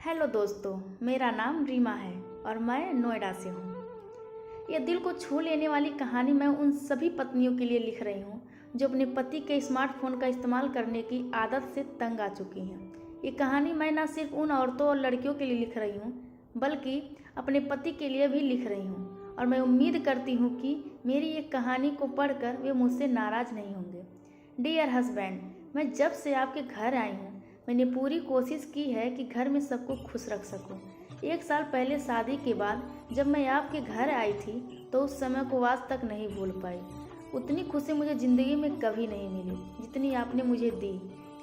Hello दोस्तों, मेरा नाम रीमा है और मैं नोएडा से हूँ। ये दिल को छू लेने वाली कहानी मैं उन सभी पत्नियों के लिए लिख रही हूँ जो अपने पति के स्मार्टफोन का इस्तेमाल करने की आदत से तंग आ चुकी हैं। ये कहानी मैं न सिर्फ उन औरतों और लड़कियों के लिए लिख रही हूँ बल्कि अपने पति के लिए भी लिख रही हूँ और मैं उम्मीद करती हूँ कि मेरी ये कहानी को पढ़कर वे मुझसे नाराज़ नहीं होंगे। डियर हस्बैंड, मैं जब से आपके घर आई हूँ मैंने पूरी कोशिश की है कि घर में सबको खुश रख सकूं। 1 साल पहले शादी के बाद जब मैं आपके घर आई थी तो उस समय को आज तक नहीं भूल पाई। उतनी खुशी मुझे ज़िंदगी में कभी नहीं मिली जितनी आपने मुझे दी।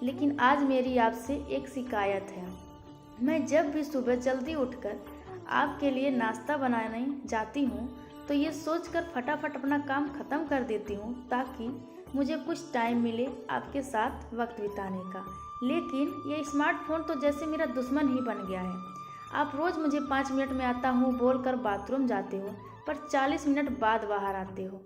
लेकिन आज मेरी आपसे एक शिकायत है। मैं जब भी सुबह जल्दी उठकर आपके लिए नाश्ता बनाने जाती हूँ तो ये सोचकर फटाफट अपना काम ख़त्म कर देती हूँ ताकि मुझे कुछ टाइम मिले आपके साथ वक्त बिताने का। लेकिन ये स्मार्टफोन तो जैसे मेरा दुश्मन ही बन गया है। आप रोज़ मुझे 5 मिनट में आता हूँ बोलकर बाथरूम जाते हो पर 40 मिनट बाद बाहर आते हो।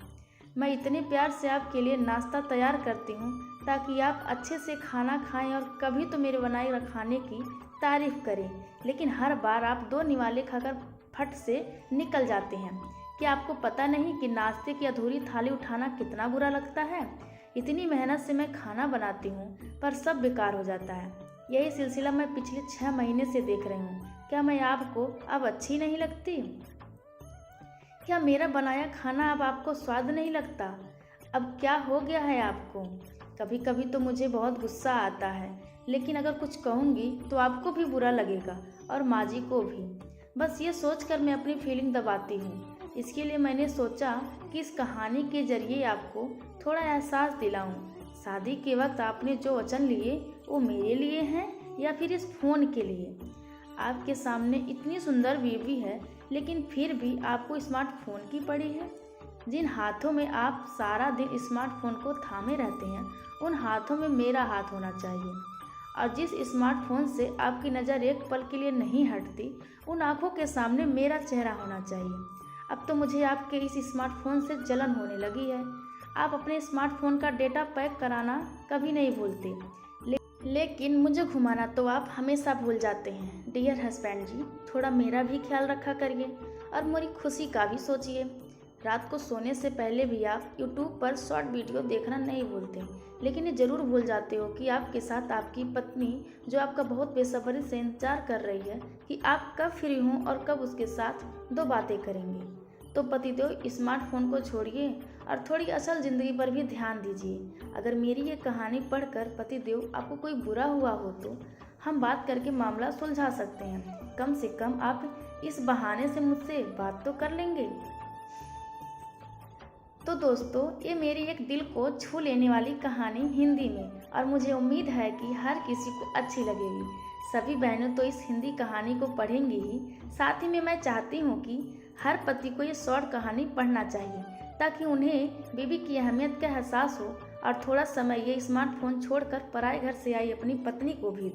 मैं इतने प्यार से आपके लिए नाश्ता तैयार करती हूँ ताकि आप अच्छे से खाना खाएं और कभी तो मेरे बनाए खाने की तारीफ़ करें, लेकिन हर बार आप 2 निवाले खाकर फट से निकल जाते हैं। क्या आपको पता नहीं कि नाश्ते की अधूरी थाली उठाना कितना बुरा लगता है? इतनी मेहनत से मैं खाना बनाती हूँ पर सब बेकार हो जाता है। यही सिलसिला मैं पिछले 6 महीने से देख रही हूँ। क्या मैं आपको अब अच्छी नहीं लगती? क्या मेरा बनाया खाना अब आपको स्वाद नहीं लगता? अब क्या हो गया है आपको? कभी कभी तो मुझे बहुत गुस्सा आता है, लेकिन अगर कुछ कहूँगी तो आपको भी बुरा लगेगा और माँ जी को भी। बस ये सोचकर मैं अपनी फीलिंग दबाती हूँ। इसके लिए मैंने सोचा कि इस कहानी के जरिए आपको थोड़ा एहसास दिलाऊं। शादी के वक्त आपने जो वचन लिए वो मेरे लिए हैं या फिर इस फ़ोन के लिए? आपके सामने इतनी सुंदर बीवी है लेकिन फिर भी आपको स्मार्टफोन की पड़ी है। जिन हाथों में आप सारा दिन स्मार्टफोन को थामे रहते हैं उन हाथों में मेरा हाथ होना चाहिए। और जिस स्मार्टफोन से आपकी नज़र एक पल के लिए नहीं हटती उन आँखों के सामने मेरा चेहरा होना चाहिए। अब तो मुझे आपके इस स्मार्टफोन से जलन होने लगी है। आप अपने स्मार्टफोन का डेटा पैक कराना कभी नहीं भूलते, लेकिन मुझे घुमाना तो आप हमेशा भूल जाते हैं। डियर हस्बैंड जी, थोड़ा मेरा भी ख्याल रखा करिए और मेरी खुशी का भी सोचिए। रात को सोने से पहले भी आप यूट्यूब पर शॉर्ट वीडियो देखना नहीं भूलते, लेकिन ये ज़रूर भूल जाते हो कि आपके साथ आपकी पत्नी जो आपका बहुत बेसब्री से इंतजार कर रही है कि आप कब फ्री हों और कब उसके साथ 2 बातें करेंगे। तो पतिदेव, स्मार्टफोन को छोड़िए और थोड़ी असल ज़िंदगी पर भी ध्यान दीजिए। अगर मेरी ये कहानी पढ़कर पतिदेव आपको कोई बुरा हुआ हो तो हम बात करके मामला सुलझा सकते हैं। कम से कम आप इस बहाने से मुझसे बात तो कर लेंगे। तो दोस्तों, ये मेरी एक दिल को छू लेने वाली कहानी हिंदी में, और मुझे उम्मीद है कि हर किसी को अच्छी लगेगी। सभी बहनों तो इस हिंदी कहानी को पढ़ेंगी ही। साथ ही में मैं चाहती हूँ कि हर पति को ये शॉर्ट कहानी पढ़ना चाहिए ताकि उन्हें बीवी की अहमियत का एहसास हो और थोड़ा समय ये स्मार्टफोन छोड़कर पराए घर से आई अपनी पत्नी को भी